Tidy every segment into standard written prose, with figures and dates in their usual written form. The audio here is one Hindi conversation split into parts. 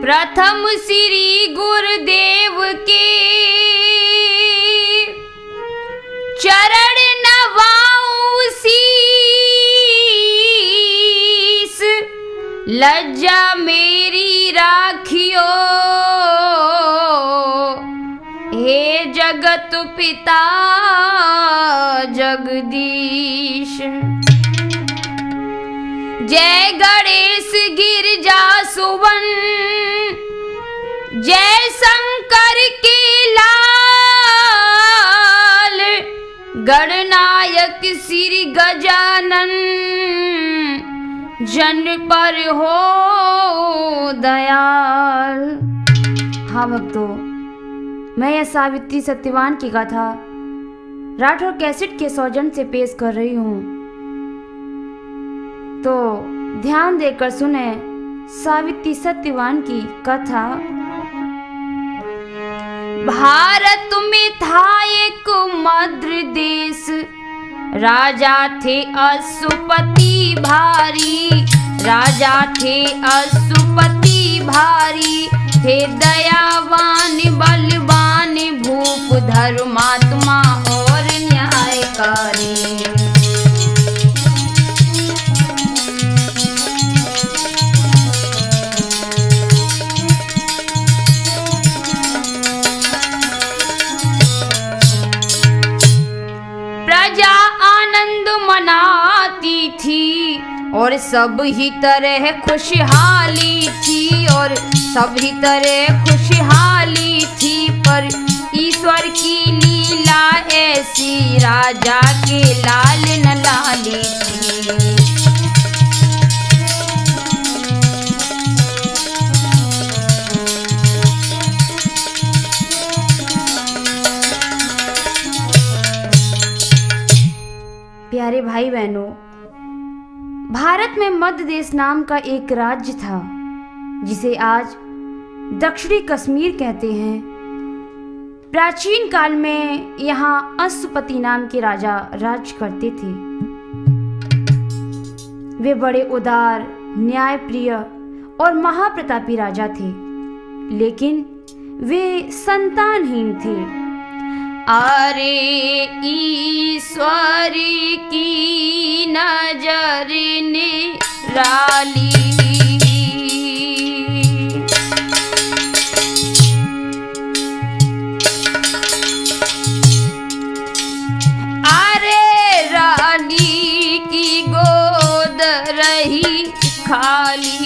प्रथम श्री गुरुदेव के चरण नवाऊं शीस, लज्जा मेरी राखियो हे जगत पिता जगदीश। जय गणेश गिरजा सुवन, जय शंकर के लाल, गणनायक श्री गजानन जन पर हो दयाल। हाँ भक्तों, मैं यह सावित्री सत्यवान की गाथा राठौर कैसेट के सौजन्य से पेश कर रही हूँ, तो ध्यान देकर सुने सावित्री सत्यवान की कथा। भारत में था एक मद्र देश, राजा थे अशुपति भारी, राजा थे अशुपति भारी, थे दयावान बलवान भूप धर्मात्मा और न्यायकारी। प्रजा आनंद मनाती थी और सब ही तरह खुशहाली थी, और सब ही तरह खुशहाली थी, पर ईश्वर की लीला ऐसी राजा के लाल न लाली थी। प्यारे भाई बहनों, भारत में मध्य देश नाम का एक राज्य था जिसे आज दक्षिणी कश्मीर कहते हैं। प्राचीन काल में यहाँ अशुपति नाम के राजा राज करते थे। वे बड़े उदार, न्यायप्रिय और महाप्रतापी राजा थे, लेकिन वे संतानहीन थे। अरे ईश्वर की नजर निराली, अरे रानी की गोद रही खाली,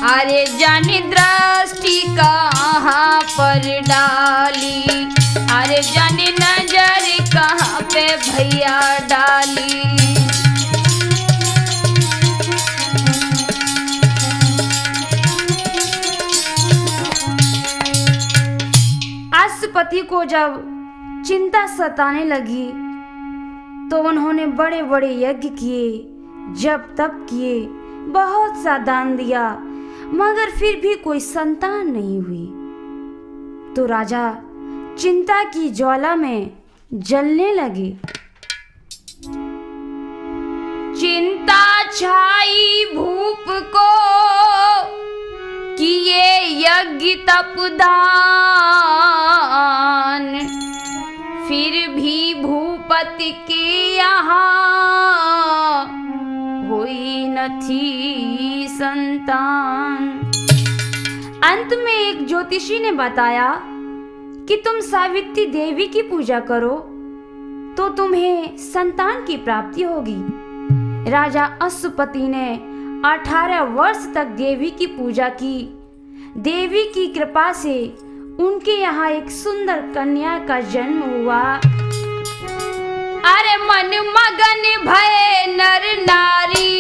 अरे जाने दृष्टि कहाँ पर डाली, अरे जाने नजर कहाँ पे भैया डाली। अशुपति को जब चिंता सताने लगी तो उन्होंने बड़े बड़े यज्ञ किए, जप तप किए, बहुत सा दान दिया, मगर फिर भी कोई संतान नहीं हुई। तो राजा चिंता की ज्वाला में जलने लगे। चिंता छाई भूप को किए यज्ञ तपदान, फिर भी भूपति के यहाँ हुई न थी संतान। अंत में एक ज्योतिषी ने बताया कि तुम सावित्री देवी की पूजा करो तो तुम्हें संतान की प्राप्ति होगी। राजा अश्वपति ने 18 वर्ष तक देवी की पूजा की। देवी की कृपा से उनके यहाँ एक सुंदर कन्या का जन्म हुआ। अरे मन मगन भय नर नारी,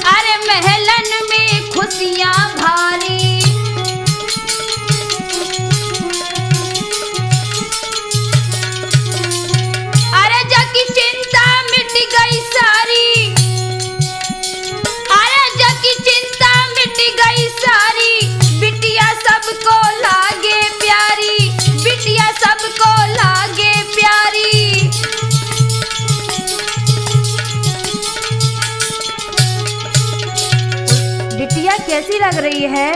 अरे महलन में खुशियां भारी। अरे जग की चिंता मिट गई सारी, अरे जग की चिंता मिट गई सारी। बिटिया सबको लागे प्यारी, बिटिया सबको लागे प्यारी। बिटिया कैसी लग रही है?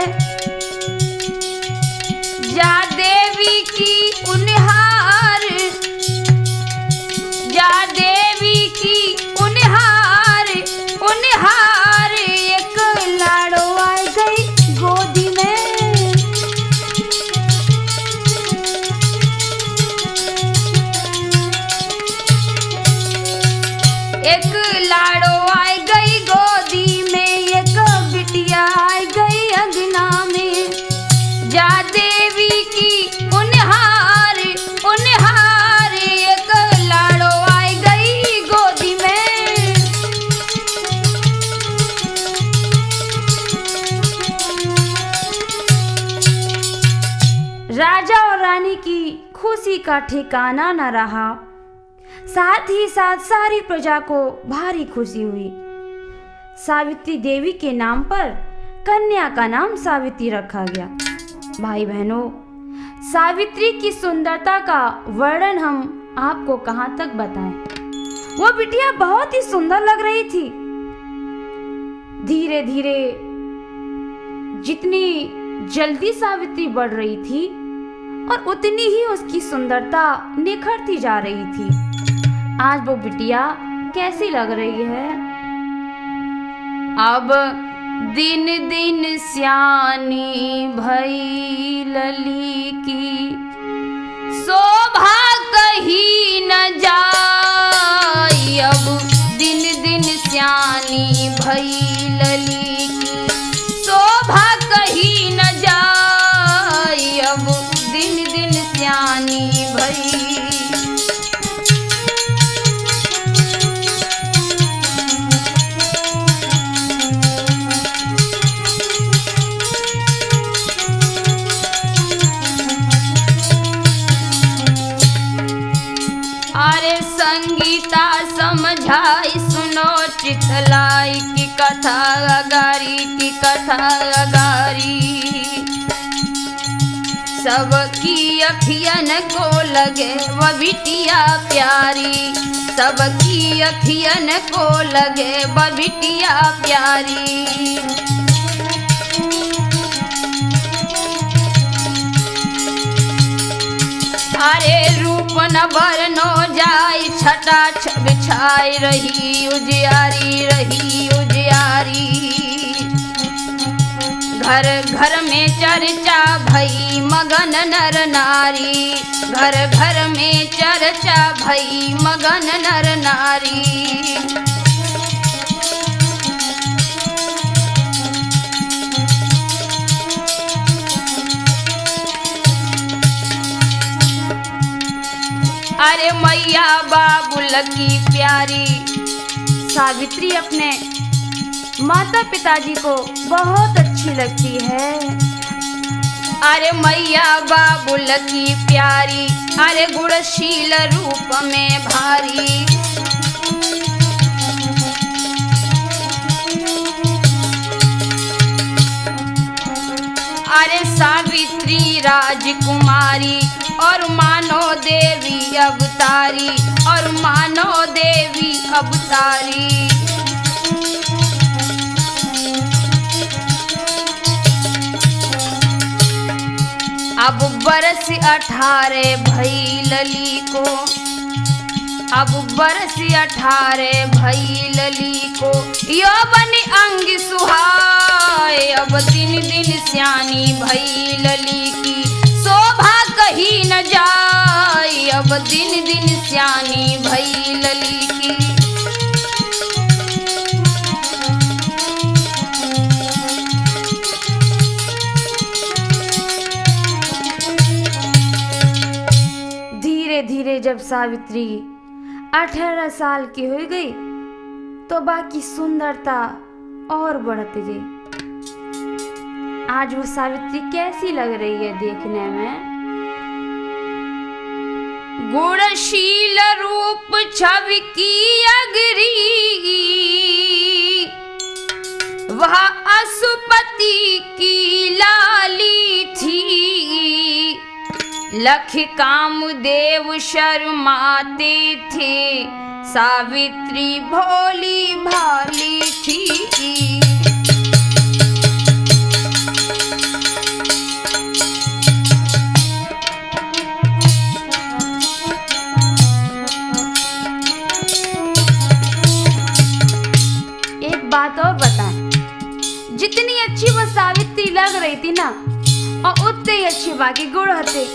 जा देवी की उनहार, जा देवी की उनहार, उनहार। एक लाड़ो आ गई गोदी में, एक लाड़ो आ गई गोदी में, एक बिटिया आ गई अंगना में। जा देवी की उनहार, उनहार। एक लाड़ो आ गई गोदी में। राजा और रानी की खुशी का ठिकाना न रहा। साथ ही साथ सारी प्रजा को भारी खुशी हुई। सावित्री देवी के नाम पर कन्या का नाम सावित्री रखा गया। भाई बहनों, सावित्री की सुंदरता का वर्णन हम आपको कहां तक बताएं। वो बिटिया बहुत ही सुंदर लग रही थी। धीरे धीरे जितनी जल्दी सावित्री बढ़ रही थी और उतनी ही उसकी सुंदरता निखरती जा रही थी। आज वो बिटिया कैसी लग रही है? अब दिन दिन सियानी भई लली की, शोभा कहीं न जाई। अब दिन दिन सियानी भई लली की, शोभा कहीं न जाई। अब दिन दिन सियानी भई। अरे संगीता समझाई सुनो चितलाई की कथा अगारी की कथा अगारी। सबकी अखियन को लगे वह बिटिया प्यारी, सबकी अखियन को लगे वह बिटिया प्यारी। अरे रूप न बरनो जाई, छटा बिछाई रही उजियारी, रही उजियारी। घर घर में चर्चा भई मगन नर नारी, घर घर में चर्चा भई मगन नर नारी। अरे मैया बाबुल की प्यारी। सावित्री अपने माता पिताजी को बहुत अच्छी लगती है। अरे मैया बाबुल की प्यारी, अरे गुणशील रूप में भारी। राजकुमारी और मानो देवी अवतारी, और मानो देवी अवतारी। अब बरस 18 भई लली को, अब बरस 18 भई लली को, यौवन अंग सुहाए। अब दिन दिन सियानी भई लली की, शोभा कहीं न जाए। अब दिन दिन सियानी भई लली की। धीरे धीरे जब सावित्री 18 साल की हो गई तो बाकी सुंदरता और बढ़ती गई। आज वो सावित्री कैसी लग रही है देखने में। गुणशील रूप छवि की अगरी, वह असुपति की लाली थी। लख कामदेव शर्माते थे, सावित्री भोली भाली थी। एक बात और बताएं, जितनी अच्छी वो सावित्री लग रही थी ना, और उतने ही अच्छे बाकी गुण होते।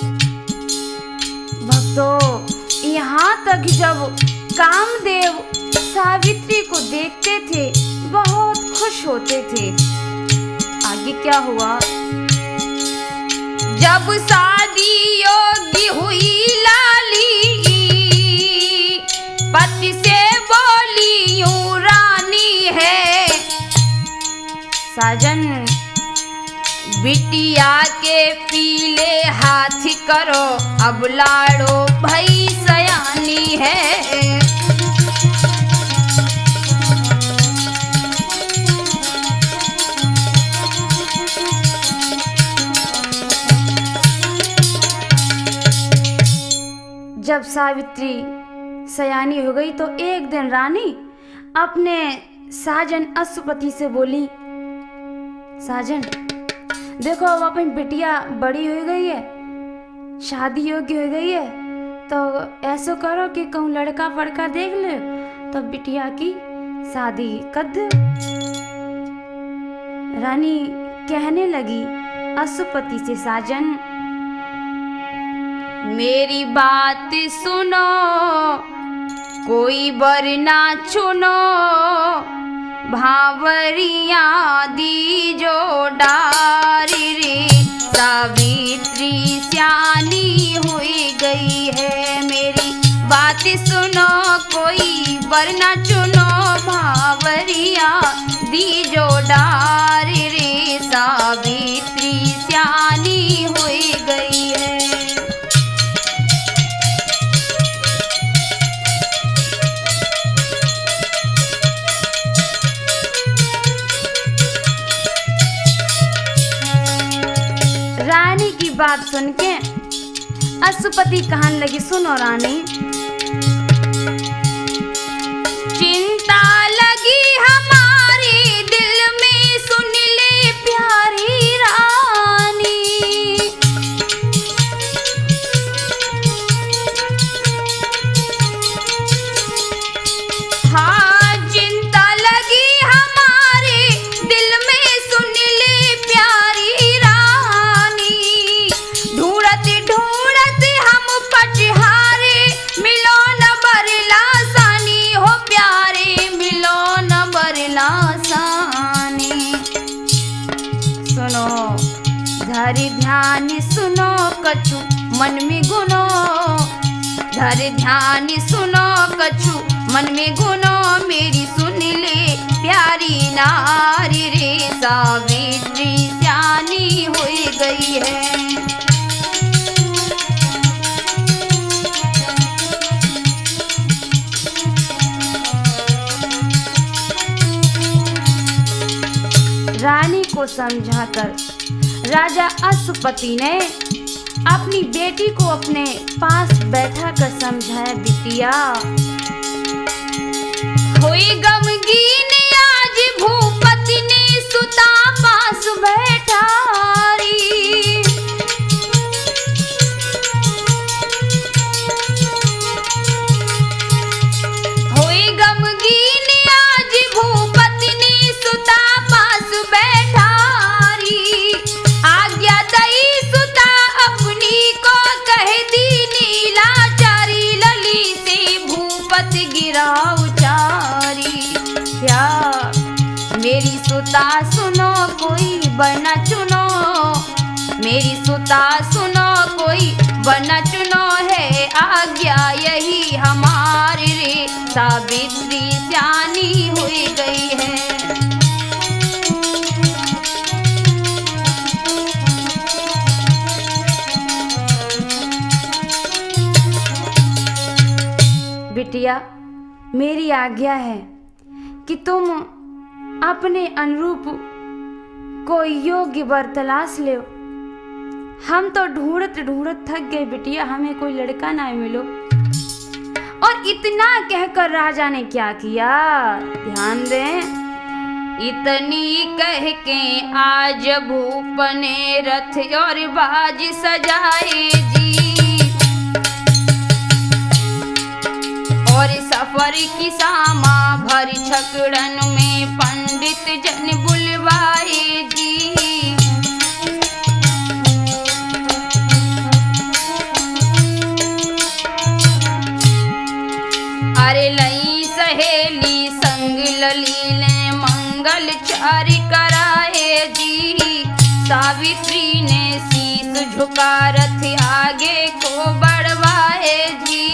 भक्तों, यहाँ तक जब कामदेव सावित्री को देखते थे बहुत खुश होते थे। आगे क्या हुआ? जब शादी योगी हुई लाली, पति से बोली यूं रानी है। साजन बिटिया के पीले हाथ करो, अब लाड़ो भई सयानी है। जब सावित्री सयानी हो गई तो एक दिन रानी अपने साजन अश्वपति से बोली, साजन देखो अब अपनी बिटिया बड़ी हो गई है, शादी योग्य हो गई है, तो ऐसा करो कि कहूँ लड़का फड़का देख ले तो बिटिया की शादी कर दो। रानी कहने लगी अश्वपति से, साजन मेरी बात सुनो, कोई वर ना चुनो, भावरिया दीजो डारी रे। सावित्री सियानी हुई गई है, मेरी बात सुनो, कोई वर ना चुनो, भावरिया दीजो डारी रे। सावित्री सियानी हुई गई है। रानी की बात सुन के अश्वपति कहने लगी, सुनो रानी, चिंता लगी हमारी दिल में, सुन ले प्यारी रानी। हाँ चिंता लगी हमारे दिल में, सुन ले प्यारी रानी। ढूंढत ढूंढत हम पचहारे, मिलो न बरला सानी हो प्यारे, मिलो न बरला सानी। सुनो धरि ध्यान सुनो, कछु मन में गुनो, धरि ध्यान सुनो, कछु मन में गुनो, मेरी सुन ले प्यारी नारी रे। सावित्री सियानी हुई गई है। रानी को समझाकर राजा अश्वपति ने अपनी बेटी को अपने पास बैठा कर समझाया, बिटिया हुई गमगीन आज भूपति ने सुता पास बैठा री। हुई गमगीन आज भूपति ने सुता पास बैठा री। आज्ञा दई सुता अपनी को कह दी नीलाचारी, लली से भूपत गिरा उचारी। क्या मेरी सुता सुनो कोई बना चुनो, मेरी सुता सुनो कोई बना चुनो है आज्ञा यही हमारी रे। सावित्री सियानी हुई गई है। बिटिया मेरी आज्ञा है कि तुम अपने अनुरूप कोई योग्य वर तलाश ले। हम तो ढूंढत ढूंढत थक गए बिटिया, हमें कोई लड़का ना मिलो। और इतना कहकर राजा ने क्या किया, ध्यान दें। इतनी कह के आज भूप ने रथ और बाज सजाए जी, और सफर की सामा भर छकड़न में पंडित जन बुलवाए जी। अरे लई सहेली संग ललीले मंगल चारि कराए जी। सावित्री ने शीस झुका रथ आगे को बढ़वाए जी।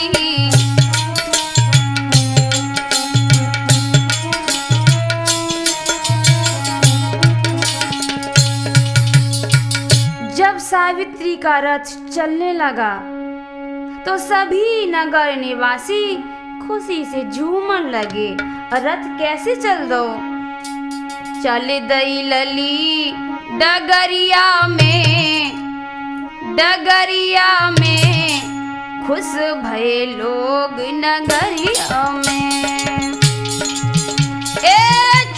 जब सावित्री का रथ चलने लगा तो सभी नगर निवासी खुशी से झूमने लगे। रथ कैसे चल दो, चल दई लली डगरिया में, डगरिया में खुश भये लोग नगरिया में। ए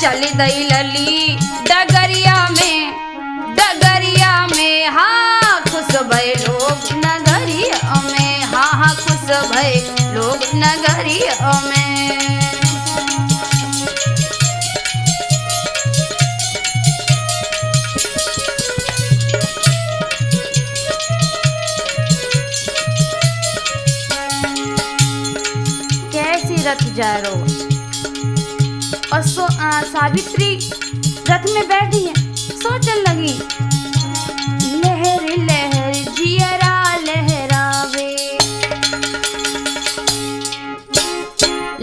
चल दई लली डगरिया में, डगरिया में हाँ खुश भये लोग नगरिया में, हाँ हाँ खुश भये लोग नगरिया में। कैसी रथ जा रो, और सावित्री रथ में बैठी है, सोचने लगी लहर लहर जियरा लहरावे,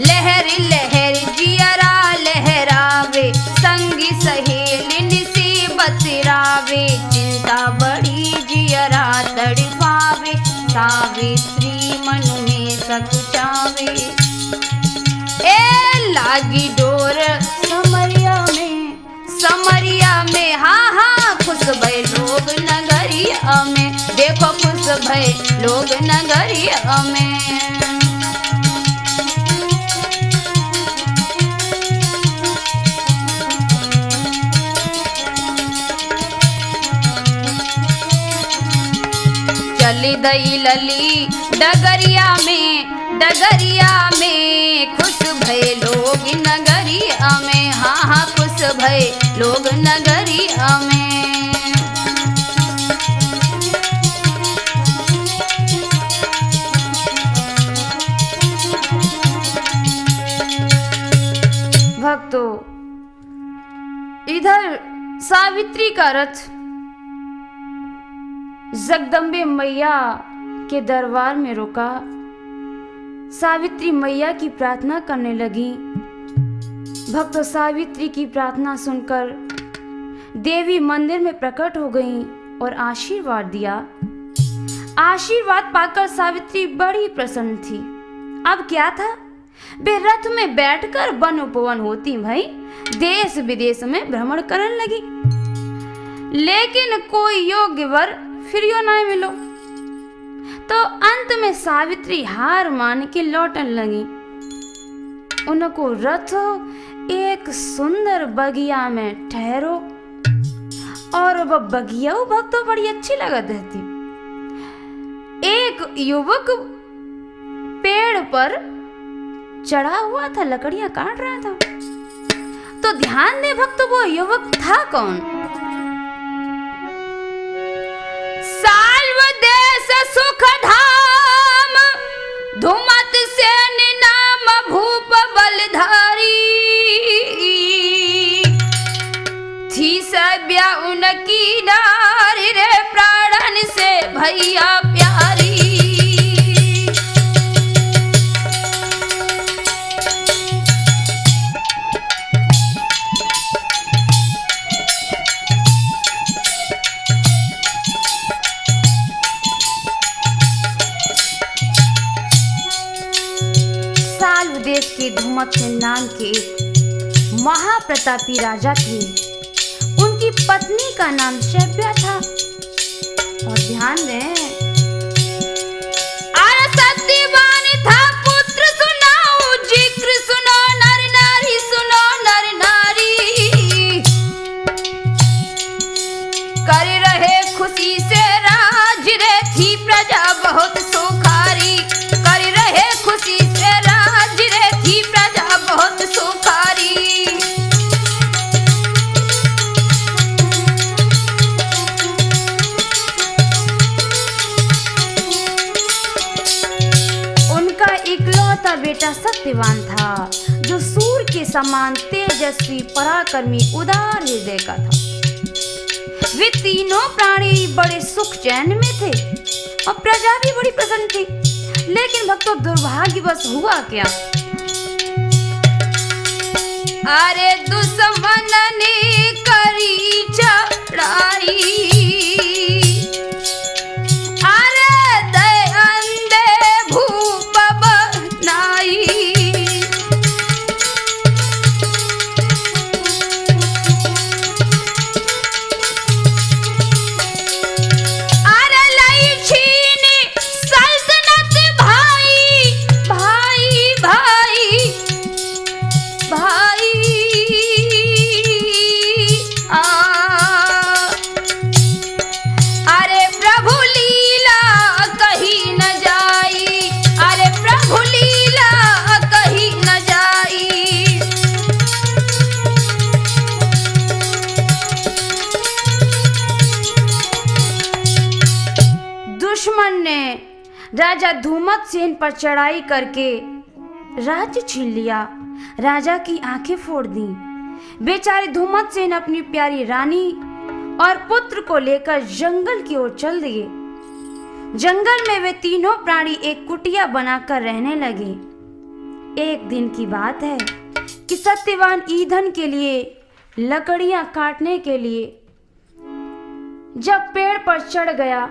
लहर लहर जियरा लहरावे, संगी सहेलिन से बतरावे, चिंता बड़ी जियरा तड़पावे, सावित्री मन में सकुचावे। ए लागी डोर समरिया में, समरिया में हाँ हाँ खुश भये लोग नगरिया में, देखो खुश भये लोग नगरिया में। चली दई लली डगरिया में, डगरिया में खुश भये लोग नगरिया में, हाँ हाँ खुश भये लोग नगरिया में। भक्तों, इधर सावित्री का रथ जगदम्बे मैया के दरबार में रुका। सावित्री मैया की प्रार्थना करने लगी। भक्त सावित्री की प्रार्थना सुनकर देवी मंदिर में प्रकट हो गईं और आशीर्वाद दिया। आशीर्वाद पाकर सावित्री बड़ी प्रसन्न थी। अब क्या था, वे रथ में बैठकर वन उपवन होती भाई, देश विदेश में भ्रमण करने लगी, लेकिन कोई योग्य वर फिर यो ना मिलो। तो अंत में सावित्री हार मान के लौटन लगी। उनको रथ एक सुंदर बगिया में ठहरो और वह बगिया भक्तों बड़ी अच्छी लगत थी। एक युवक पेड़ पर चढ़ा हुआ था, लकड़ियां काट रहा था। तो ध्यान दे भक्तों, वो युवक था कौन? साल्व देश सुख धाम धुमत सेन नाम भूप बलधारी थी सभ्या उनकी नारी रे प्राणन से भैया प्यारी। साल्व देश के धुमत सेन नाम के एक महाप्रतापी राजा थे। उनकी पत्नी का नाम सभ्या था। और ध्यान दें, अरे सत्यवान था पुत्र सुनाओ जिक्र सुनो नर नारी, सुनो नर नारी कर रहे खुशी से राज रे थी प्रजा बहुत सुखारी। कर रहे खुशी से राज रे थी प्रजा बहुत सुखारी। उनका इकलौता बेटा सत्यवान था, जो सूर्य के समान तेजस्वी, पराक्रमी, उदार हृदय का था। वे तीनों प्राणी बड़े सुख चैन में थे और प्रजा भी बड़ी प्रसन्न थी। लेकिन भक्तों, दुर्भाग्यवश हुआ क्या? अरे दुश्मन ने करी चढ़ाई, अरे दयंदे भूप बनाई। अरे लई छीनी सल्तनत भाई भाई भाई भाई आ। अरे प्रभु लीला कहीं न जाई, अरे प्रभु लीला कहीं न जाई। दुश्मन ने राजा धूमत सेन पर चढ़ाई करके राज्य छीन लिया, राजा की आंखें फोड़ दी। बेचारे धूमत सेन अपनी प्यारी रानी और पुत्र को लेकर जंगल की ओर चल दिए। जंगल में वे तीनों प्राणी एक कुटिया बनाकर रहने लगे। एक दिन की बात है कि सत्यवान ईंधन के लिए, लकड़ियां काटने के लिए जब पेड़ पर चढ़ गया,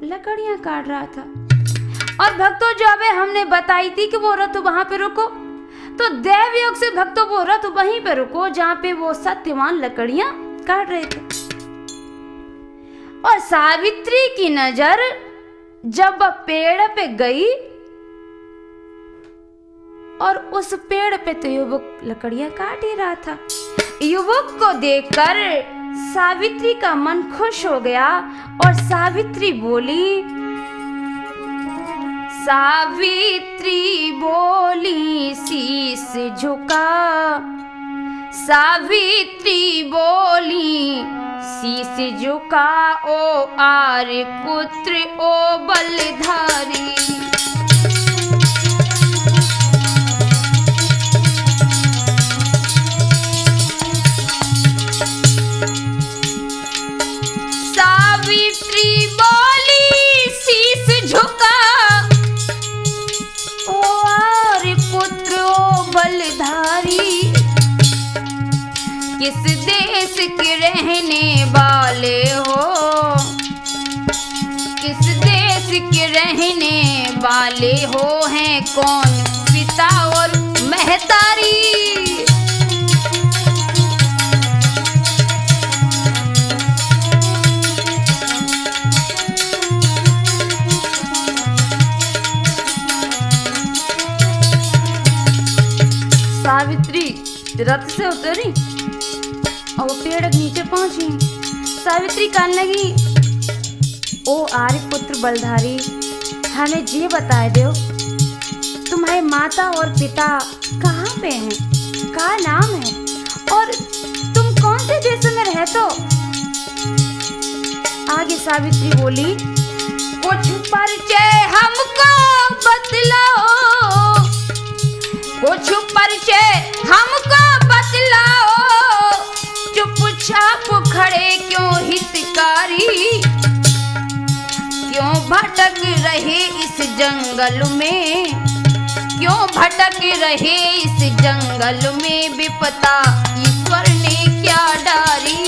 लकड़ियां काट रहा था। और भक्तों, जो अबे हमने बताई थी कि वो रथ वहां पे रुको, तो देव योग से भक्तों वो रथ वहीं पे रुको जहां पे वो सत्यवान लकड़ियां काट रहे थे। और सावित्री की नजर जब वह पेड़ पे गई, और उस पेड़ पे तो युवक लकड़ियां काट ही रहा था। युवक को देखकर सावित्री का मन खुश हो गया और सावित्री बोली, सावित्री बोली शीश झुका, सावित्री बोली शीश झुका, ओ आर्य पुत्र ओ बलधारी। सावित्री बोली शीश झुका, ओ आर्य पुत्र ओ बलधारी। किस देश के रहने वाले हो, किस देश के रहने वाले हो, हैं कौन पिता और महतारी। सावित्री रथ से उतरी और वो पेड़ के नीचे पहुंची। सावित्री कहने लगी, ओ आर्यपुत्र बलधारी, हमें ये बताए दो तुम्हारे माता और पिता कहाँ पे हैं, क्या नाम है और तुम कौन से देश में रहते हो? आगे सावित्री बोली, कुछ परिचय हमको बतलाओ, कुछ परिचय हमको बतलाओ, चुपचाप खड़े क्यों हितकारी, क्यों भटक रहे इस जंगल में, क्यों भटक रहे इस जंगल में, विपता ईश्वर ने क्या डारी।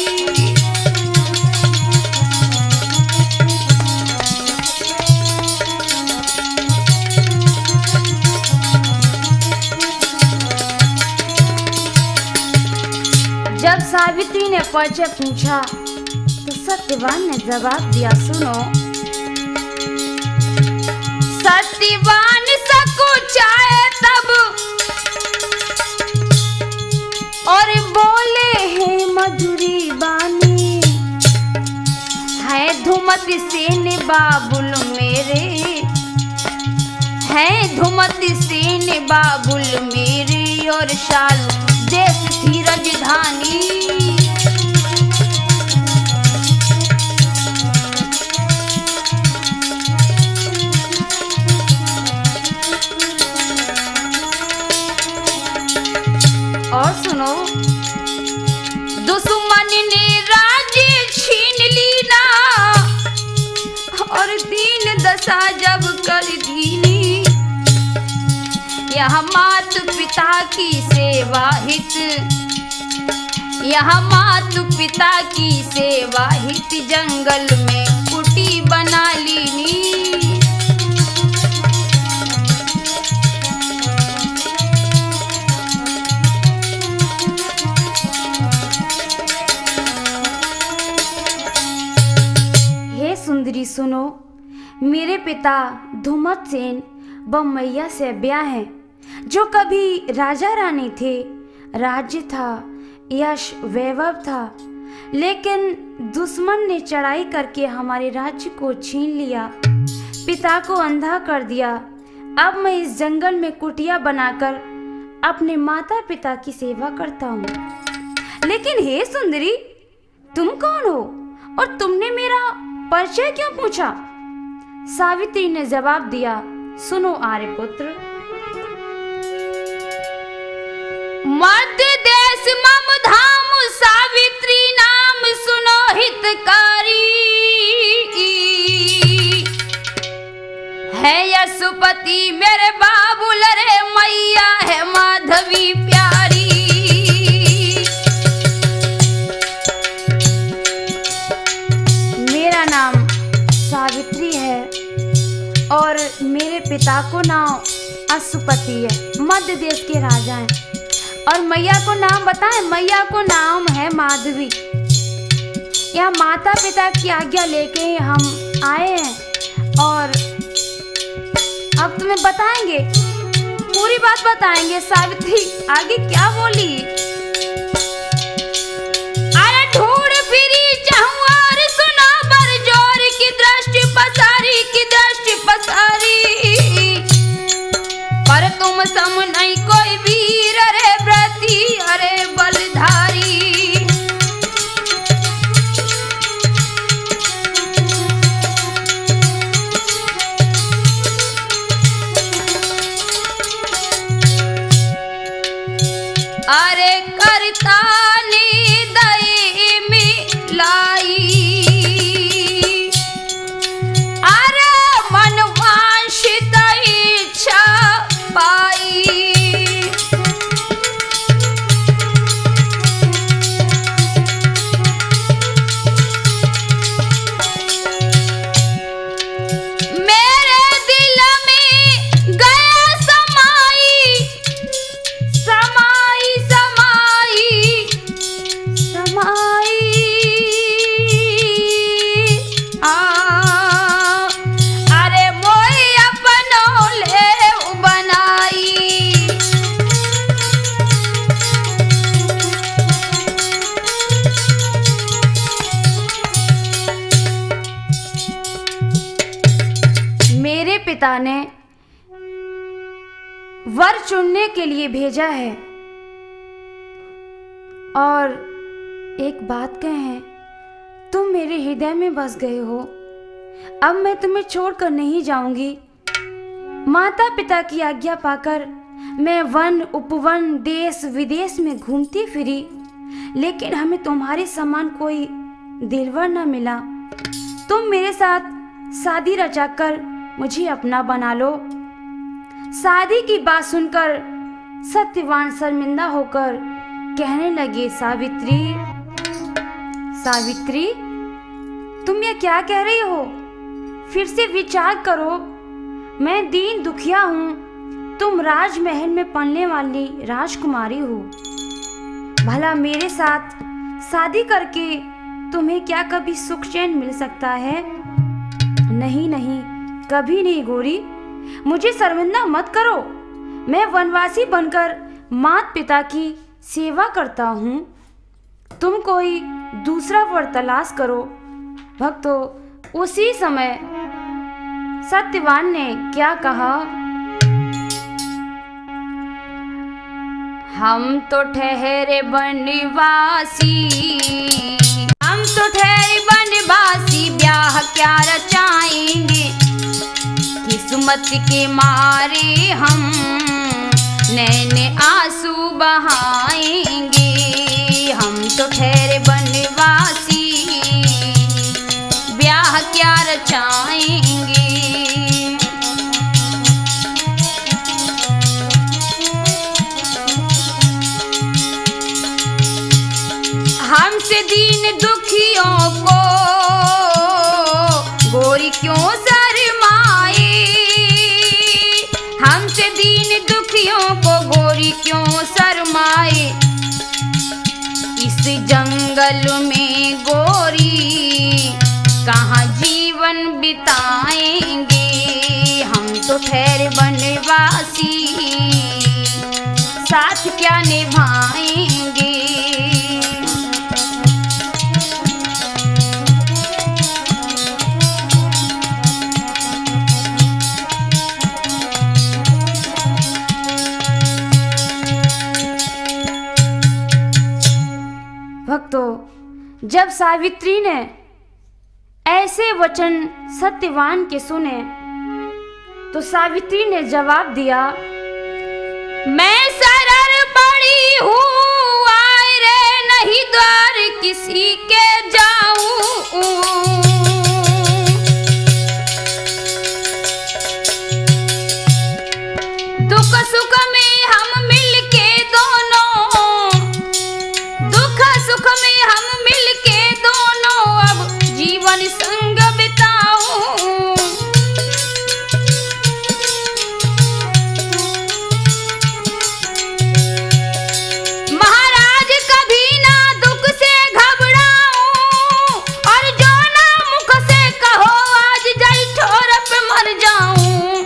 जब सावित्री ने परिचय पूछा तो सत्यवान ने जवाब दिया, सुनो। सत्यवान सकुचाए तब और बोले हैं मधुरी बानी, है धुमत सेन बाबुल मेरे, है धुमत सेन बाबुल मेरे, और शाल देश थी राजधानी। और सुनो, दुश्मन ने राज्य छीन ली ना, और दीन दशा जब कर दीनी, यह मात पिता की सेवा हित, यह मात पिता की सेवा हित, जंगल में कुटी बना लीनी। हे सुंदरी सुनो, मेरे पिता धुमत सेन बमैया से ब्याह हैं, जो कभी राजा रानी थे, राज्य था, यश वैभव था, लेकिन दुश्मन ने चढ़ाई करके हमारे राज्य को छीन लिया, पिता को अंधा कर दिया। अब मैं इस जंगल में कुटिया बनाकर अपने माता पिता की सेवा करता हूँ। लेकिन हे सुंदरी, तुम कौन हो और तुमने मेरा परिचय क्यों पूछा? सावित्री ने जवाब दिया, सुनो आर्यपुत्र, मध्य देश मम धाम सावित्री नाम सुनो हितकारी, है यशुपति मेरे बाबुल रे, मैया है माधवी प्यारी। मेरा नाम सावित्री है और मेरे पिता को नाम अशुपति है, मध्य देश के राजा हैं। और मैया को नाम बताएं, मैया को नाम है माधवी। यहाँ माता पिता की आज्ञा लेके हम आए हैं और अब तुम्हें बताएंगे, पूरी बात बताएंगे। सावित्री आगे क्या बोली? अरे ढूंढ फिरी चाहूं और सुना बरजोर की दृष्टि पसारी, की दृष्टि पसारी, पर तुम सम नहीं कोई वीर रे व्रती, अरे बलधारी। अरे करता ने दई मिलाई, अरे मनवांछित इच्छा पाई, मेरे दिल में गया समाई, समाई समाई, पिता ने वर चुनने के लिए भेजा है। और एक बात कहें, तुम मेरे हृदय में बस गए हो। अब मैं तुम्हें छोड़कर नहीं जाऊंगी। माता पिता की आज्ञा पाकर मैं वन उपवन देश विदेश में घूमती फिरी, लेकिन हमें तुम्हारे समान कोई दिलवर न मिला। तुम मेरे साथ शादी रचाकर मुझे अपना बना लो। शादी की बात सुनकर सत्यवान शर्मिंदा होकर कहने लगे, सावित्री, सावित्री, तुम ये क्या कह रही हो? फिर से विचार करो। मैं दीन दुखिया हूँ, तुम राजमहल में पलने वाली राजकुमारी हो। भला मेरे साथ शादी करके तुम्हें क्या कभी सुख चैन मिल सकता है? नहीं नहीं, कभी नहीं गौरी, मुझे शर्मिंदा मत करो। मैं वनवासी बनकर माता पिता की सेवा करता हूँ। तुम कोई दूसरा वर तलाश करो। भक्तों, उसी समय सत्यवान ने क्या कहा? हम तो ठहरे बनवासी, हम तो ठहरे बनवासी, ब्याह क्या रचाएंगे? किस्मत के मारे हम नैने आंसू बहाएंगे। हम तो ठहरे बनवासी, ब्याह क्या रचाएंगे? हमसे दीन दुखियों को गोरी क्यों शर्माए? हमसे दीन दुखियों को गोरी क्यों शर्माए? इस जंगल में गोरी कहाँ जीवन बिताएंगे? हम तो ठहरे बनवासी, साथ क्या निभाएंगे? भक्तों, जब सावित्री ने ऐसे वचन सत्यवान के सुने तो सावित्री ने जवाब दिया, मैं सरल पड़ी हूँ, आए रे नहीं द्वार किसी के जाऊं। दुख सुख में हम मिलके दोनों, दुख सुख में हम मिलके दोनों अब जीवन संग बिताऊं। महाराज कभी ना दुख से घबराऊं, और जो ना मुख से कहो आज जाई ठोर पे मर जाऊं।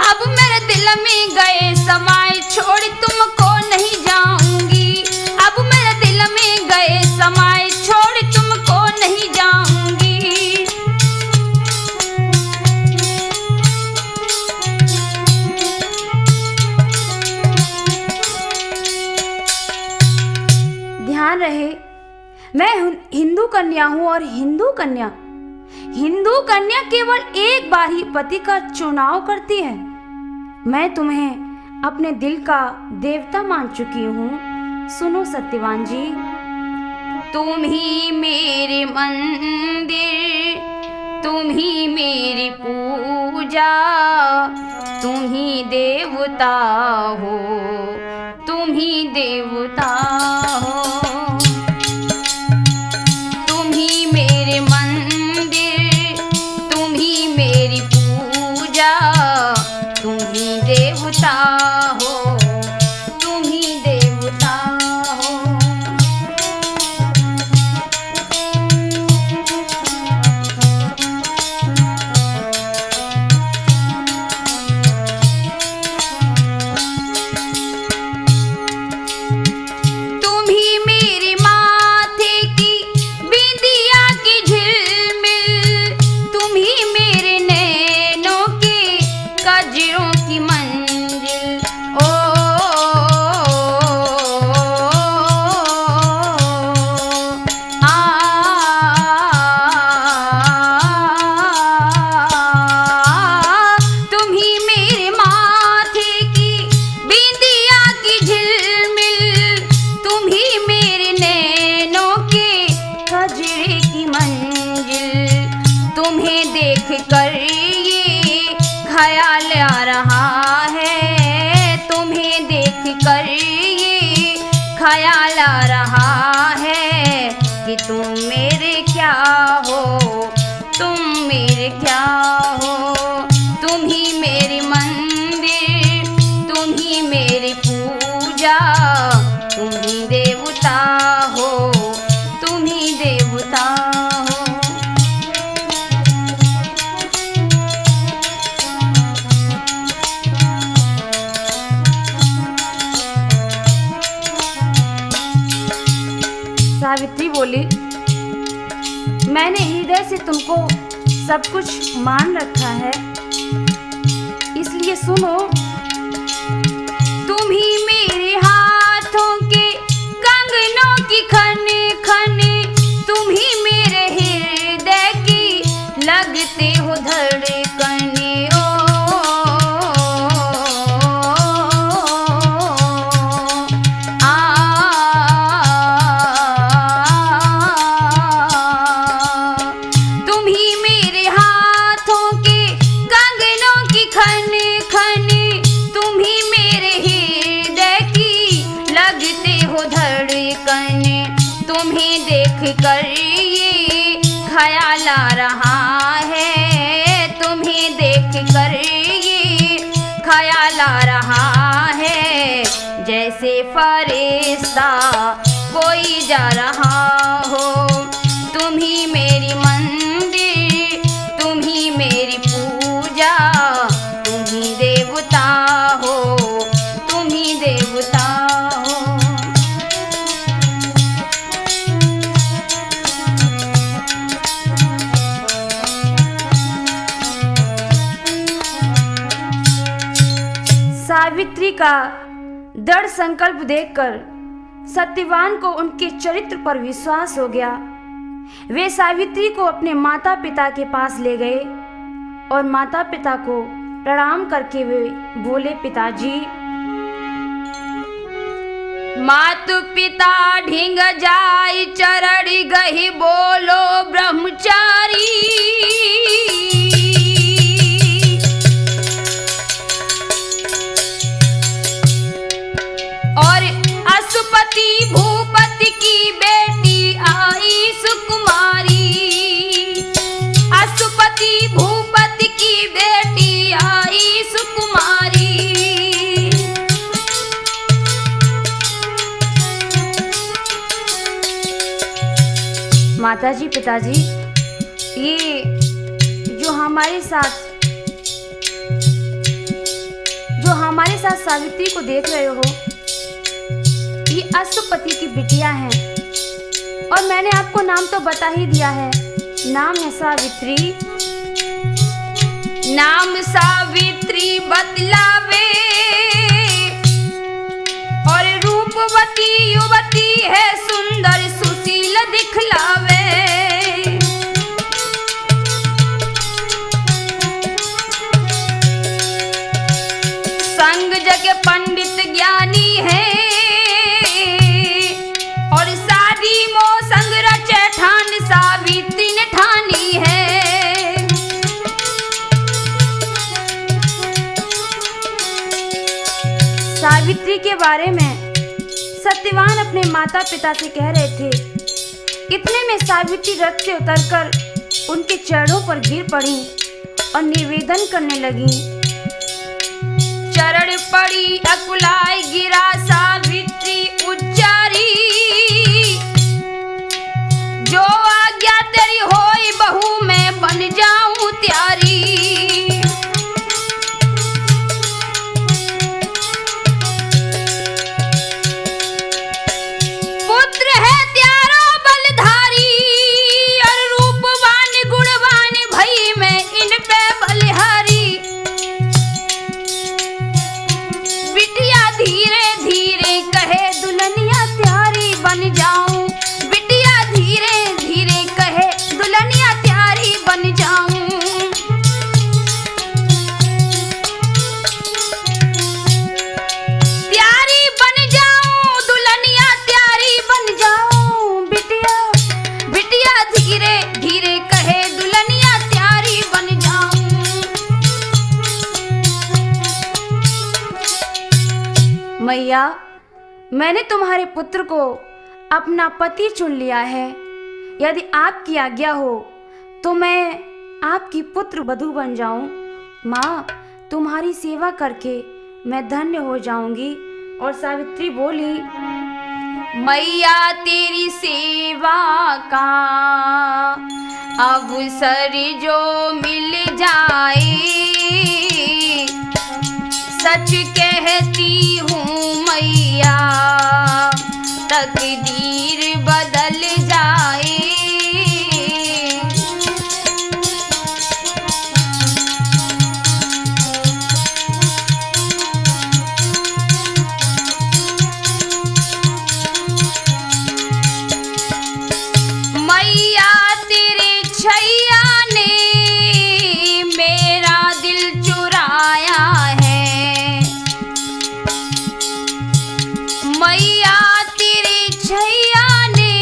अब मेरे दिल में गए समाए छोड़ तुमको नहीं जाऊंगी। अब मेरे दिल में गए समाए छोड़ तुमको नहीं जाऊंगी। ध्यान रहे, मैं हिंदू कन्या हूं, और हिंदू कन्या केवल एक बार ही पति का चुनाव करती है। मैं तुम्हें अपने दिल का देवता मान चुकी हूँ। सुनो सत्यवान जी, तुम ही मेरे मंदिर, तुम ही मेरी पूजा, तुम ही देवता हो, तुम ही देवता हो। तुम ही मेरे मंदिर, तुम ही मेरी पूजा, तुम ही देवता हो, तुम ही देवता हो। कर ये ख्याल आ रहा है कि तुम मेरे क्या हो, तुम मेरे क्या हो। तुम ही मेरी मंदिर, तुम ही मेरी पूजा, तुम ही देवता हो, तुम ही देवता हो। सावित्री बोली, मैंने हृदय से तुमको सब कुछ मान रखा है, इसलिए सुनो। तुम ही मेरे हाथों के कंगनों की खन खन, तुम ही मेरे हृदय की लगते हो धड़कने। ओ तुम ही मेरे हाथों के कंगनों की खन खन, तुम ही मेरे हृदय की लगते हो धड़कन। तुम्हें देख कर ये ख्याल आ रहा है, तुम्हें देख कर ये ख्याल आ रहा है, जैसे फरिश्ता कोई जा रहा हो। तुम ही मेरी मंदिर, तुम ही मेरी पूजा, तुम ही देवता हो, तुम ही देवता हो। सावित्री का दृढ़ संकल्प देखकर सत्यवान को उनके चरित्र पर विश्वास हो गया। वे सावित्री को अपने माता पिता के पास ले गए और माता पिता को प्रणाम करके वे बोले, पिताजी। मातु पिता ढिंग जाय चरण गहि बोलो ब्रह्मचारी। और अशुपति भूपति की बेटी आई सुकुमारी, अशुपति भूपति की बेटी आई सुकुमारी। माताजी पिताजी, ये जो हमारे साथ सावित्री को देख रहे हो, ये अशुपति की बिटिया हैं और मैंने आपको नाम तो बता ही दिया है, नाम है सावित्री। नाम सावित्री बतलावे और रूपवती युवती है, सुंदर सुशील दिखलावे। संग जग पंडित ज्ञानी है और शादी मो संग रचे ठान, सावित्री ने ठानी है। सावित्री के बारे में सत्यवान अपने माता पिता से कह रहे थे। इतने में सावित्री रथ से उतरकर उनके चरणों पर गिर पड़ी और निवेदन करने लगी। चरण पड़ी अकुलाय गिरा सावित्री उच्चारी, जो आज्ञा तेरी होई बहू मैं बन जाऊं त्यारी। पुत्र है त्यारो बलधारी और रूपवान गुणवान, भई मैं इन पे बलिहारी। बिटिया धी मैया, मैंने तुम्हारे पुत्र को अपना पति चुन लिया है। यदि आपकी आज्ञा हो तो मैं आपकी पुत्र वधू बन जाऊं। माँ, तुम्हारी सेवा करके मैं धन्य हो जाऊंगी। और सावित्री बोली, मैया तेरी सेवा का अवसर जो मिल जाए, सच कहती हूँ मैया, तकदीर बदल जाए। मैया तेरे छैया ने मेरा दिल चुराया है। मैया तेरे छैया ने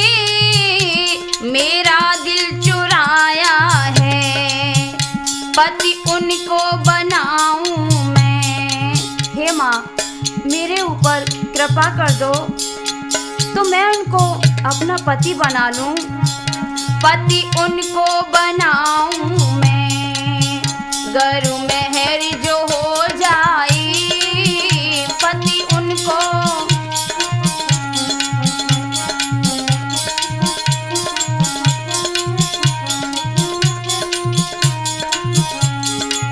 मेरा दिल चुराया है। पति उनको बनाऊं मैं। हे माँ, मेरे ऊपर कृपा कर दो तो मैं उनको अपना पति बना लूं। पति उनको बनाऊं मैं, गरु मेहर जो हो जाए। पति उनको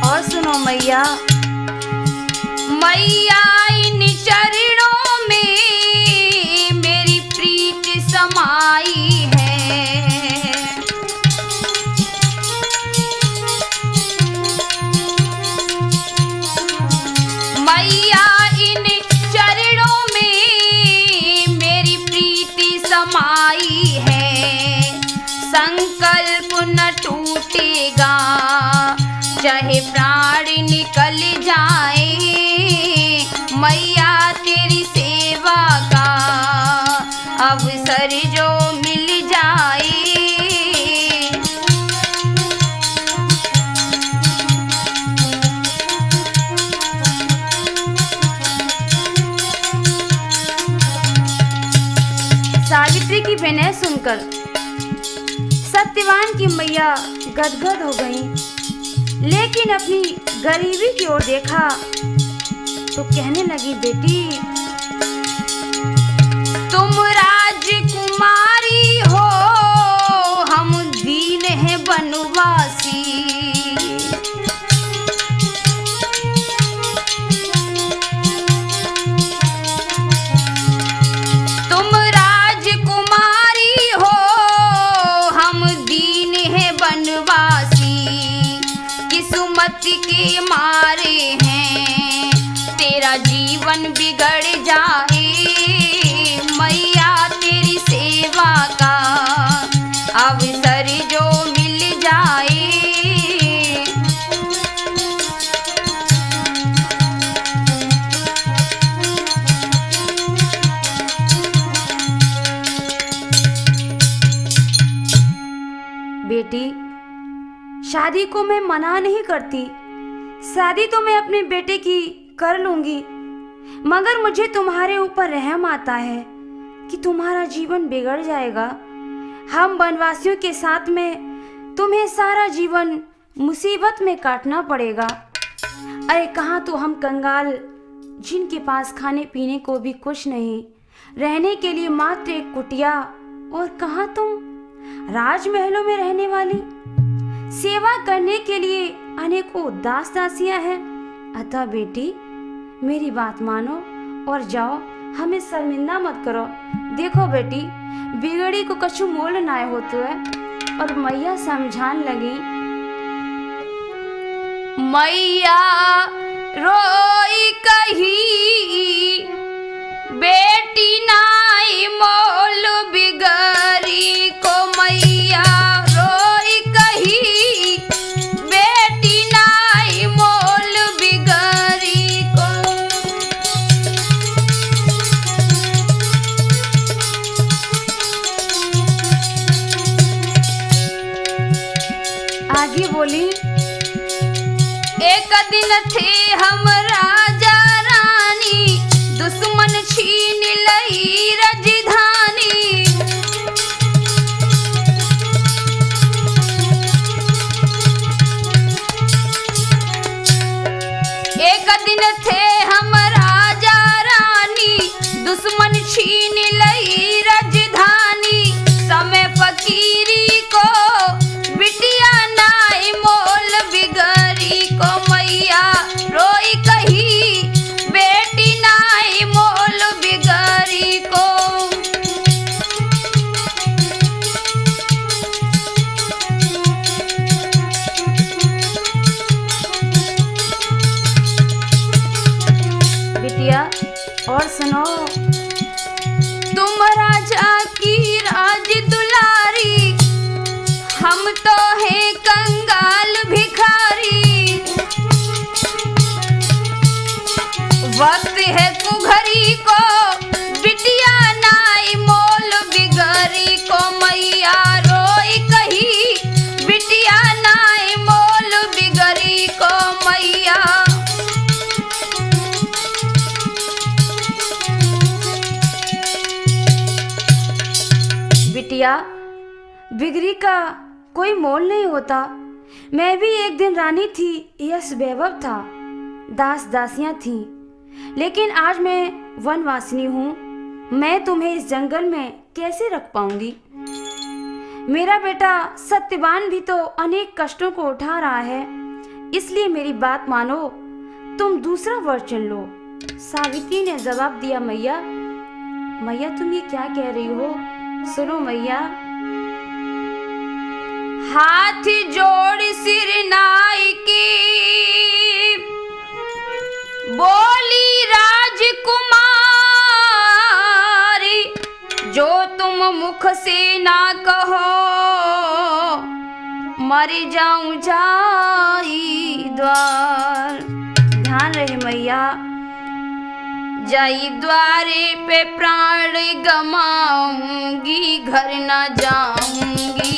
और सुनो मैया, मैया इन चरणों में मेरी प्रीत समाई है। मैया इन चरणों में मेरी प्रीति समाई है। संकल्प न टूटेगा चाहे प्राण निकल जाए। मैया तेरी सेवा का अवसर जो मिल जाए। सावित्री की विनय सुनकर सत्यवान की मैया गदगद हो गई, लेकिन अपनी गरीबी की ओर देखा तो कहने लगी, बेटी तुम राजकुमारी हो, हम दीन हैं बनवासी। तुम राजकुमारी हो, हम दीन हैं बनवासी। किस्मत के मारे हैं तेरा जीवन बिगड़ जाए। मैया तेरी सेवा का अवसर जो मिल जाए। बेटी, शादी को मैं मना नहीं करती। शादी तो मैं अपने बेटे की कर लूंगी, मगर मुझे तुम्हारे ऊपर रहम आता है कि तुम्हारा जीवन बिगड़ जाएगा। हम वनवासियों के साथ में तुम्हें सारा जीवन मुसीबत में काटना पड़ेगा। अरे कहाँ तो हम कंगाल, जिनके पास खाने पीने को भी कुछ नहीं, रहने के लिए मात्र एक कुटिया, और कहाँ तुम राजमहलों में रहने वाली, सेवा करने के लिए अनेकों दास दासियां हैं। अतः बेटी मेरी बात मानो और जाओ, हमें शर्मिंदा मत करो। देखो बेटी, बिगड़ी को कछु मोल ना होतो है। और मैया समझान लगी, मैया रोई कही बेटी नाई मोल बिगड़ी को। मैया रोई कही बेटी नाई मोल बिगड़ी को। आगे बोली, एक दिन थे हम राजा रानी, दुश्मन छीन लई राजधानी। एक दिन थे हम राजा रानी, दुश्मन छीन लई राजधानी। समय फकीरी को बिटिया नाई मोल, बिगड़ी को मैया रोई कही, बेटी नाई मोल बिगड़ी को। बिटिया और सुनो, तुम राजा की राज दुलारी, हम तो हैं कंगाल भिखारी। वक्त है कुघरी को बिटिया नाई मोल, बिगड़ी को मैया रोई कही, बिटिया नाई मोल बिगड़ी को मैया। बिटिया, बिगड़ी का कोई मोल नहीं होता। मैं भी एक दिन रानी थी, यश वैभव था, दास दासियां थी, लेकिन आज मैं वनवासिनी हूँ। मैं तुम्हें इस जंगल में कैसे रख पाऊंगी? मेरा बेटा सत्यवान भी तो अनेक कष्टों को उठा रहा है, इसलिए मेरी बात मानो, तुम दूसरा वर चुन लो। सावित्री ने जवाब दिया, मैया तुम ये क्या कह रही हो? सुनो मैया। हाथ जोड़ सिर नाई की, बोली राजकुमारी, जो तुम मुख से ना कहो, मर जाऊं जाई द्वार। ध्यान रहे मैया, जाई द्वारे पे प्राण गमाऊंगी, घर न जाऊंगी।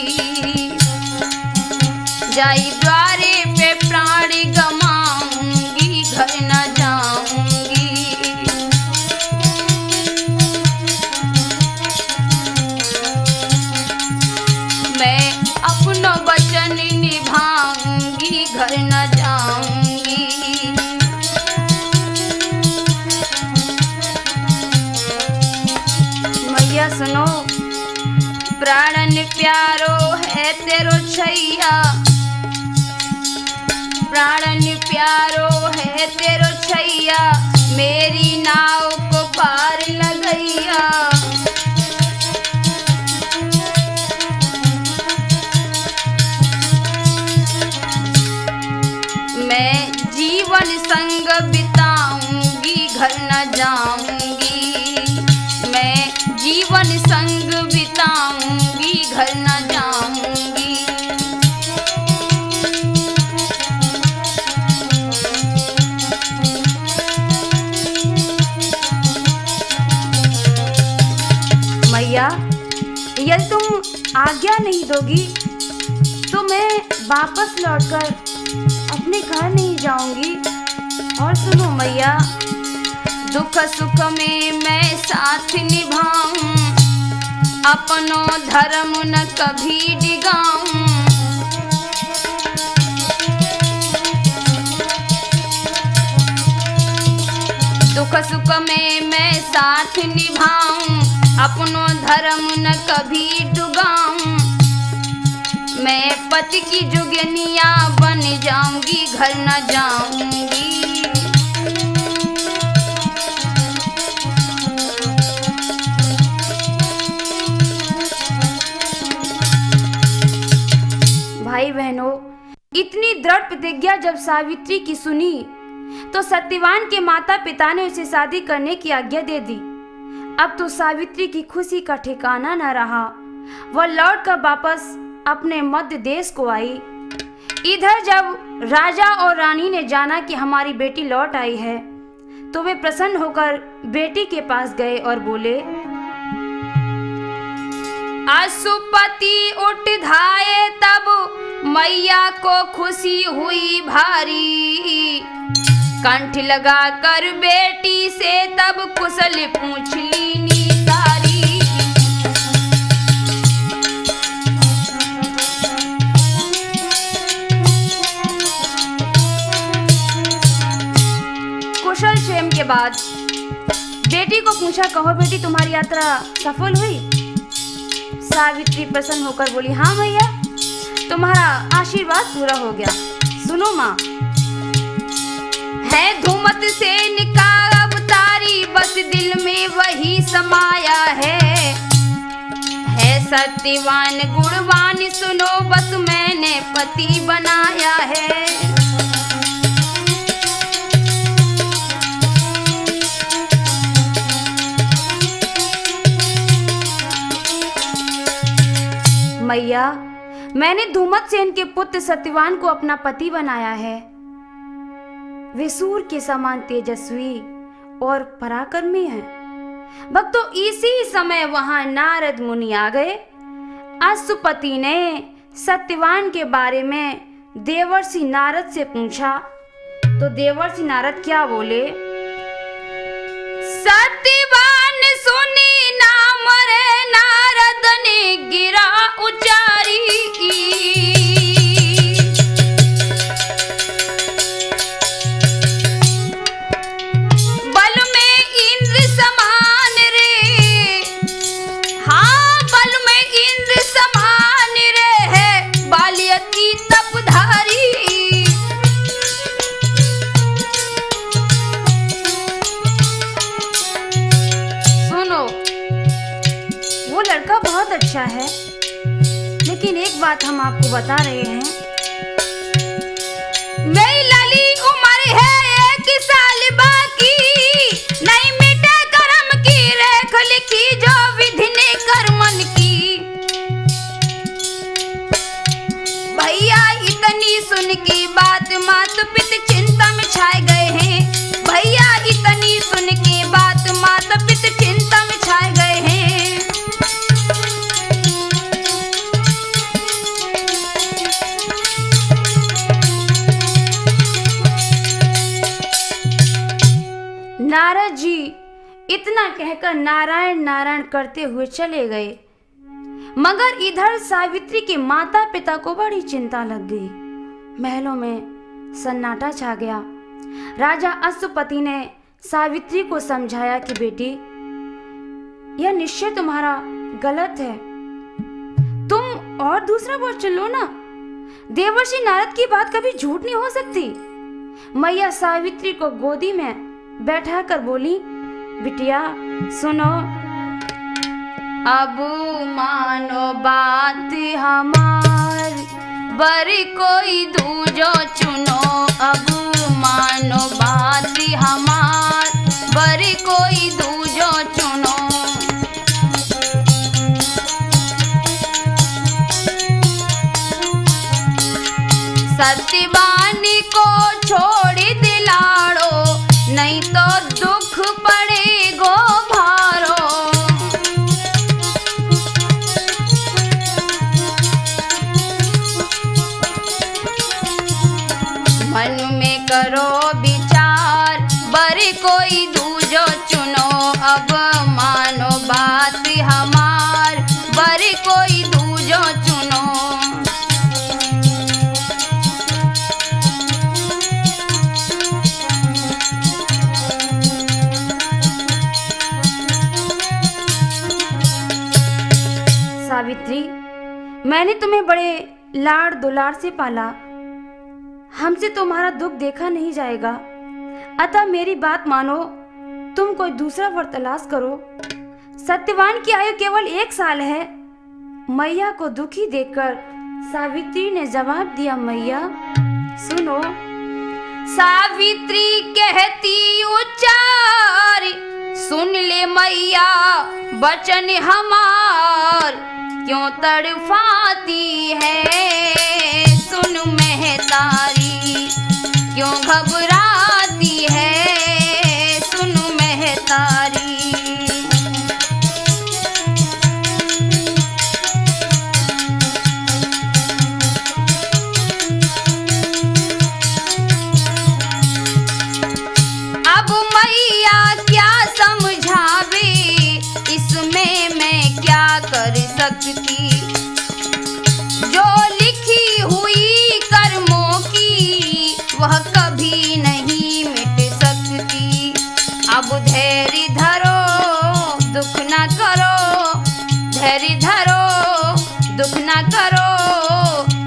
जाई द्वारे पे प्राण गमाऊंगी, घर न जाऊंगी। मैं अपना वचन निभाऊंगी, घर न जाऊंगी। मैया सुनो, प्राणन प्यारो है तेरो छैया, प्राणन प्यारो है तेरो छैया, मेरी नाव को पार लगैया। मैं जीवन संग बिताऊंगी, घर न जाऊंगी। मैं जीवन संग बिताऊंगी, घर न जाऊंगी। मैया, यदि तुम आज्ञा नहीं दोगी तो मैं वापस लौटकर अपने घर नहीं जाऊंगी। और सुनो मैया, दुख सुख में मैं साथ निभाऊं, अपनो धर्म न कभी डिगाऊं। दुख सुख में मैं साथ निभाऊं, अपनो धर्म न कभी डुगाऊं। मैं पति की जुगनिया बन जाऊंगी, घर न जाऊंगी। भाई बहनों, इतनी दृढ़ प्रतिज्ञा जब सावित्री की सुनी तो सत्यवान के माता पिता ने उसे शादी करने की आज्ञा दे दी। अब तो सावित्री की खुशी का ठिकाना न रहा। वह लौटकर वापस अपने मध्य देश को आई। इधर जब राजा और रानी ने जाना कि हमारी बेटी लौट आई है तो वे प्रसन्न होकर बेटी के पास गए और बोले, अशुपति उठ धाये तब मैया को खुशी हुई भारी। कंठ लगा कर बेटी से तब कुशल पूछ लीनी सारी। कुशल क्षेम के बाद बेटी को पूछा, कहो बेटी तुम्हारी यात्रा सफल हुई? सावित्री प्रसन्न होकर बोली, हाँ भैया तुम्हारा आशीर्वाद पूरा हो गया। सुनो माँ, है धूमत सेन का अवतारी, बस दिल में वही समाया है सत्यवान गुणवान, सुनो बस मैंने पति बनाया है। मैया मैंने धूमत सेन के पुत्र सत्यवान को अपना पति बनाया है। वे सूर्य के समान तेजस्वी और पराक्रमी हैं। भक्तों, इसी समय वहां नारद मुनि आ गए। अश्वपति ने सत्यवान के बारे में देवर्षि नारद से पूछा तो देवर्षि नारद क्या बोले? सत्यवान सुनी नाम रे नारद ने गिरा उचारी, बल में इंद्र समान रे, हाँ बल में इंद्र समान रे है बालियती तपधारी। वो लड़का बहुत अच्छा है, लेकिन एक बात हम आपको बता रहे हैं, मेरी लाली उम्र है 1 साल बाकी, नहीं मिटे कर्म की रेख लिखी जो विधि ने कर्मन की। भैया इतनी सुन की बात मात पिता चिंता में छाए गए हैं। भैया इतनी सुन की बात माता पिता चिंता में छाए गए हैं। नारद जी इतना कहकर नारायण नारायण करते हुए चले गए, मगर इधर सावित्री के माता पिता को बड़ी चिंता लग गई। महलों में सन्नाटा छा गया। राजा अश्वपति ने सावित्री को समझाया कि बेटी, यह निश्चय तुम्हारा गलत है, तुम और दूसरा वर चुन लो ना। देवर्षि नारद की बात कभी झूठ नहीं हो सकती। मैया सावित्री को गोदी में बैठा कर बोली, बिटिया सुनो, अब मानो बात हमार, बर कोई दूजो चुनो। अब मानो बात हमार, बर कोई दूजो चुनो। सत्यवानी को छोड़ दिलाड़ो, नहीं तो दुख पड़ेगो भारो। मन में करो विचार, बर कोई दूजो चुनो। अब मानो बात हमार, बर कोई दूजो चुनो। सावित्री, मैंने तुम्हें बड़े लाड़ दुलार से पाला, हमसे तुम्हारा दुख देखा नहीं जाएगा। अतः मेरी बात मानो, तुम कोई दूसरा वर तलाश करो। सत्यवान की आयु केवल 1 साल है। मैया को दुखी देखकर सावित्री ने जवाब दिया, मैया सुनो। सावित्री कहती उच्चार, सुन ले मैया बचन हमार, क्यों तड़फाती है सुन महतारी, क्यों घबराती है सुन महतारी। सकती, जो लिखी हुई कर्मों की वह कभी नहीं मिट सकती। अब धैर्य धरो दुख ना करो, धैर्य धरो दुख ना करो,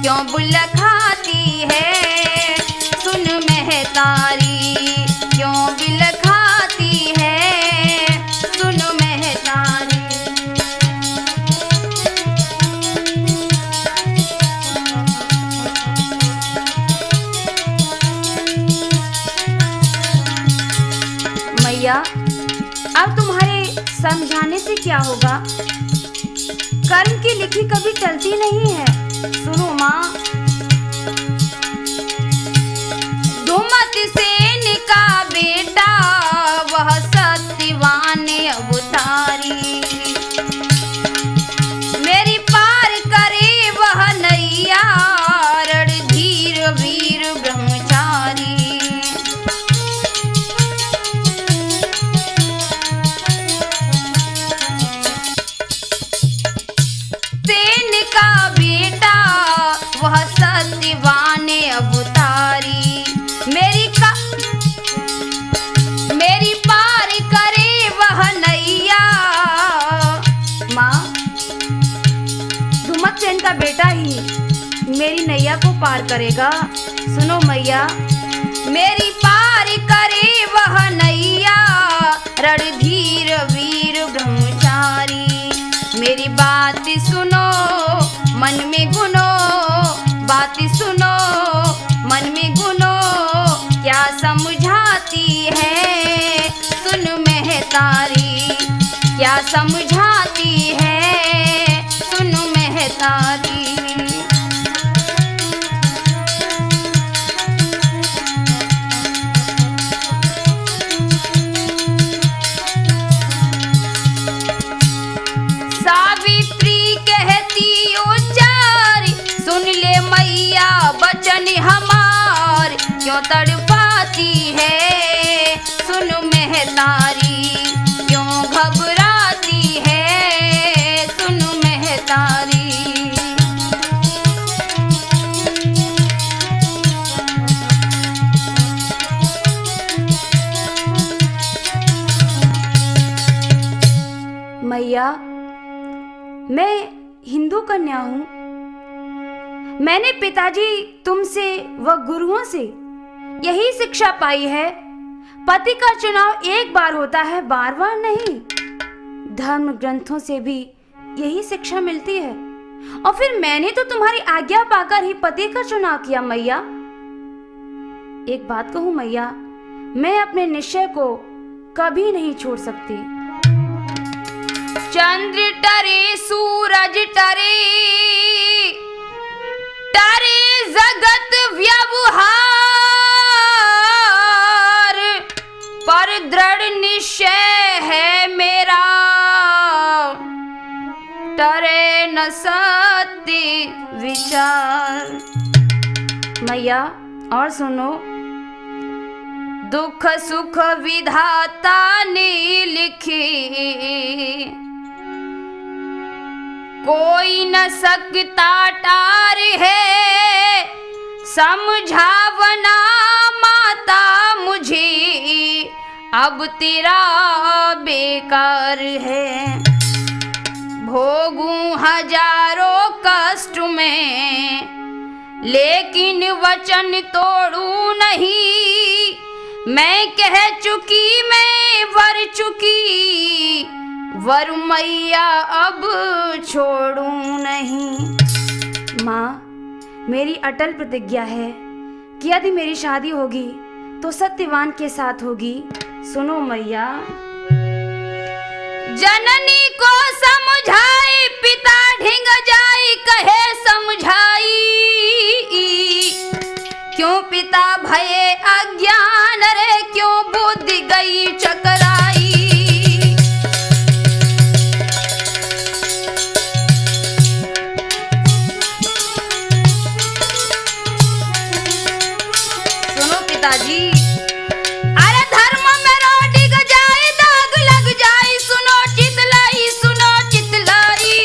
क्यों बुल खाती है सुन महतारी, क्यों बिल खाती है सुन महतारी। मैया अब तुम्हारे समझाने से क्या होगा, कर्म की लिखी कभी टलती नहीं है। सुनो माँ, धुमत सेन का बेटा वह सत्यवान अवतारी, मेरी पार करे वह नैया रणधीर वीर ब्रह्मचारी। सेन का बेटा वह सत्यवान अवतारी, मेरी पार करे वह नैया। माँ, धुमत सेन का बेटा ही मेरी नैया को पार करेगा। सुनो मैया, मेरी पार करे वह नैया रणधीर वीर ब्रह्मचारी। मेरी बात सुनो मन में गुनो, बात सुनो मन में गुनो, क्या समझाती है सुन महतारी, क्या समझाती है सुन महतारी। सावित्री कहती उच्चारी, सुन ले मैया बचन हमार, क्यों तड़पाती है सुन महतारी, क्यों घबराती है सुन महतारी। मैया, मैं हिंदू कन्या हूँ। मैंने पिताजी तुमसे व गुरुओं से यही शिक्षा पाई है, पति का चुनाव एक बार होता है, बार बार नहीं। धर्म ग्रंथों से भी यही शिक्षा मिलती है, और फिर मैंने तो तुम्हारी आज्ञा पाकर ही पति का चुनाव किया। मैया, एक बात कहूँ मैया, मैं अपने निश्चय को कभी नहीं छोड़ सकती। चंद्र टरे सूरज टरे, टरे जगत व्यवहार, पर दृढ़ निश्चय है मेरा, टरे न सत्य विचार। मैया और सुनो, दुख सुख विधाता ने लिखी, कोई न सकता टार है, समझावना माता मुझे अब तेरा बेकार है। भोगूं हजारों कष्ट में, लेकिन वचन तोड़ू नहीं, मैं कह चुकी मैं वर चुकी, वर मैया अब छोड़ू नहीं। माँ, मेरी अटल प्रतिज्ञा है कि यदि मेरी शादी होगी तो सत्यवान के साथ होगी। सुनो मैया, जननी को समझाए पिता ढिंग जाए, कहे समझाई, क्यों पिता भये अज्ञान रे, क्यों बुद्धि गई चकराई। सुनो पिताजी, अरे धर्म में रोटी जाए, दाग लग जाए, सुनो चितलाई, सुनो चितलाई।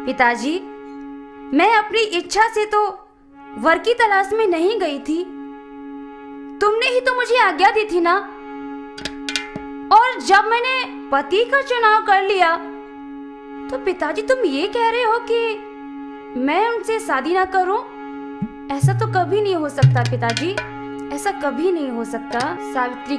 पिताजी, मैं अपनी इच्छा से तो वर की तलाश में नहीं गई थी। तुमने ही तो मुझे आज्ञा दी थी ना। और जब मैंने पति का चुनाव कर लिया तो पिताजी तुम ये कह रहे हो कि मैं उनसे शादी ना करूं? ऐसा तो कभी नहीं हो सकता पिताजी, ऐसा कभी नहीं हो सकता। सावित्री